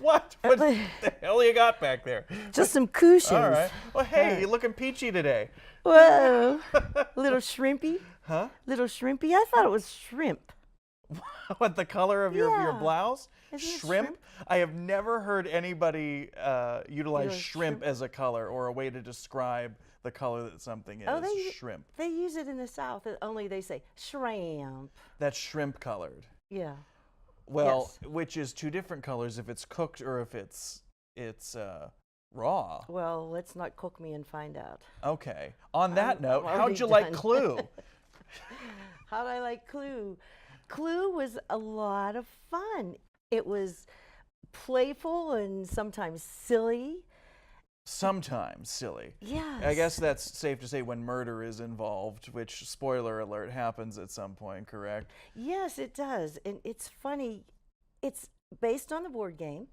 What? What the hell you got back there? Just some cushions. All right. Well, hey, you're looking peachy today. Whoa. Little shrimpy. Huh? Little shrimpy. I thought it was shrimp. What, the color of your Yeah. blouse? Isn't it Shrimp? shrimp? I have never heard anybody utilize Utilize shrimp shrimp? as a color or a way to describe the color that something is. Oh, Shrimp. They use it in the South, only they say shrimp. That's shrimp colored. Yeah. Well, Yes. which is two different colors if it's cooked or if it's raw. Well, let's not cook me and find out. Okay. On that note, I'm how'd you already like done. Clue? How'd I like Clue? Clue was a lot of fun. It was playful and sometimes silly. Sometimes silly. Yes. I guess that's safe to say when murder is involved, which, spoiler alert, happens at some point, correct? Yes, it does. And it's funny. It's based on the board game.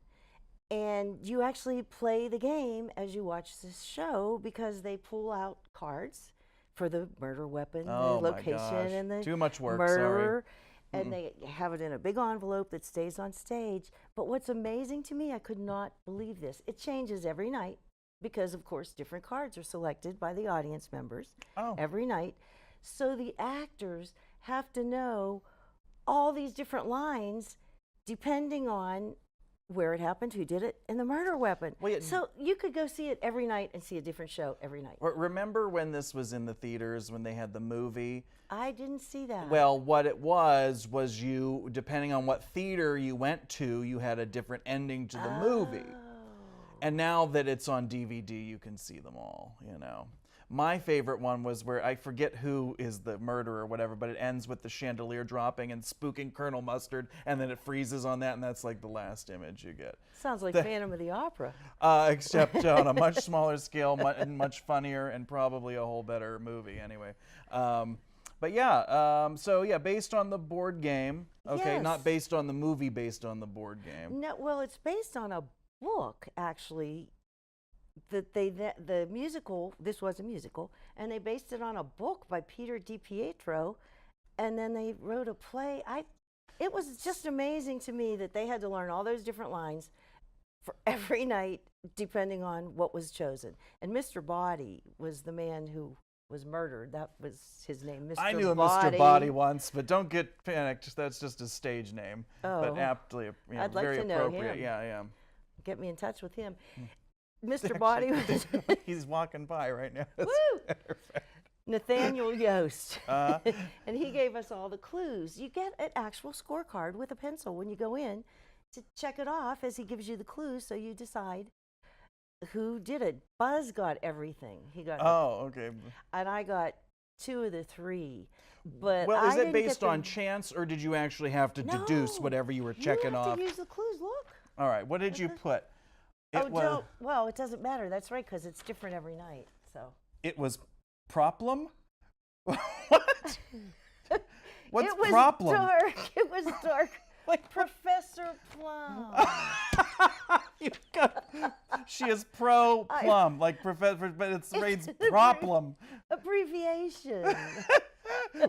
And you actually play the game as you watch this show because they pull out cards for the murder weapon, Oh the my location, gosh. and the Too much work, murderer. sorry. And they have it in a big envelope that stays on stage. But what's amazing to me, I could not believe this. It changes every night because, of course, different cards are selected by the audience members every night. So the actors have to know all these different lines depending on where it happened, who did it, and the murder weapon. Well, so you could go see it every night and see a different show every night. Remember when this was in the theaters, when they had the movie? I didn't see that. Well, what it was you, depending on what theater you went to, you had a different ending to the movie. And now that it's on DVD, you can see them all, you know. My favorite one was where, I forget who is the murderer or whatever, but it ends with the chandelier dropping and spooking Colonel Mustard, and then it freezes on that, and that's like the last image you get. Sounds like Phantom of the Opera. Except on a much smaller scale and much funnier and probably a whole better movie anyway. But yeah, so yeah, based on the board game. Okay, Yes. not based on the movie, based on the board game. No, well, it's based on a book, actually. The musical, this was a musical, and they based it on a book by Peter DiPietro, and then they wrote a play. It was just amazing to me that they had to learn all those different lines for every night, depending on what was chosen. And Mr. Body was the man who was murdered. That was his name, Mr. I knew a Body. Mr. Body once, but don't get panicked. That's just his stage name. Oh. But aptly, I'd like very to know appropriate. him. Yeah, yeah. Get me in touch with him. Mr. Body was He's walking by right now. Woo! Nathaniel Yost. Uh-huh. And he gave us all the clues. You get an actual scorecard with a pencil when you go in to check it off as he gives you the clues so you decide who did it. Buzz got everything. He got Okay. and I got 2 of the 3. But Well, is I it didn't get based on chance, or did you actually have to deduce No, whatever you were you checking have off? to use the clues. Look. All right, what did you put? Well, it doesn't matter. That's right, because it's different every night. So It was problem? What? What's it was problem? dark. It was dark. Like Professor Plum. She is pro plum, like professor, but it's reads problem Abbreviation.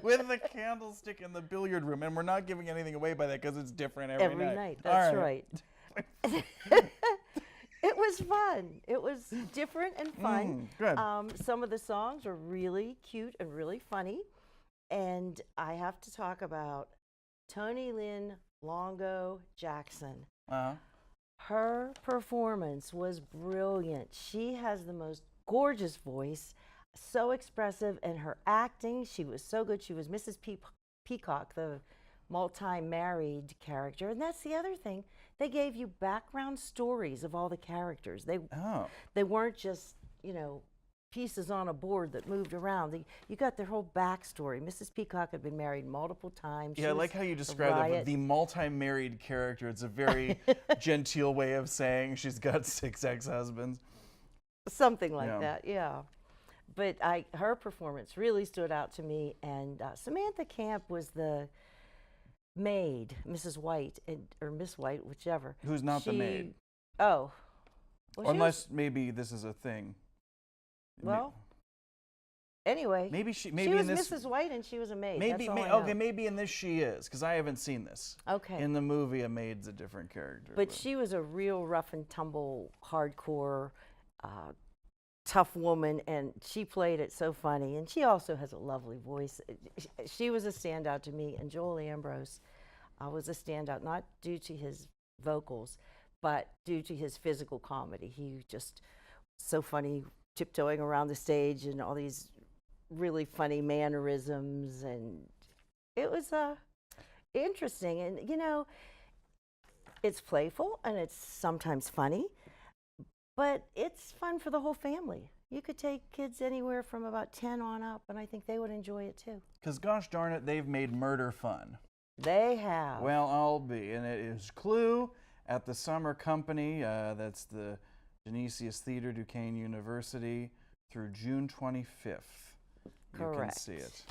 with the candlestick in the billiard room, and we're not giving anything away by that because it's different every night. That's All right. It was fun. It was different and fun. Good. Some of the songs are really cute and really funny. And I have to talk about Tony Lynn Longo Jackson. Uh-huh. Her performance was brilliant. She has the most gorgeous voice, so expressive, and her acting, she was so good. She was Mrs. Peacock, the multi-married character. And that's the other thing. They gave you background stories of all the characters. They weren't just, pieces on a board that moved around. You got their whole backstory. Mrs. Peacock had been married multiple times. Yeah, I like how you describe it, the multi-married character. It's a very genteel way of saying she's got 6 ex-husbands. Something like that, yeah. But her performance really stood out to me, and Samantha Camp was the maid, Mrs. White, or Miss White, whichever. Who's not the maid. Oh. Well, Unless maybe this is a thing. Well, anyway, Maybe she maybe was in this Mrs. White and she was a maid. maybe That's all I okay, know. maybe in this she is, because I haven't seen this. Okay. In the movie, a maid's a different character. But she was a real rough and tumble, hardcore, tough woman, and she played it so funny. And she also has a lovely voice. She was a standout to me, and Joel Ambrose was a standout, not due to his vocals, but due to his physical comedy. He just so funny, tiptoeing around the stage and all these really funny mannerisms, and it was interesting. And you know, it's playful and it's sometimes funny, but it's fun for the whole family. You could take kids anywhere from about 10 on up, and I think they would enjoy it too. Because gosh darn it, they've made murder fun. They have. Well, I'll be. And it is Clue at the Summer Company. That's the Genesius Theater, Duquesne University, through June 25th. You can Correct. see it.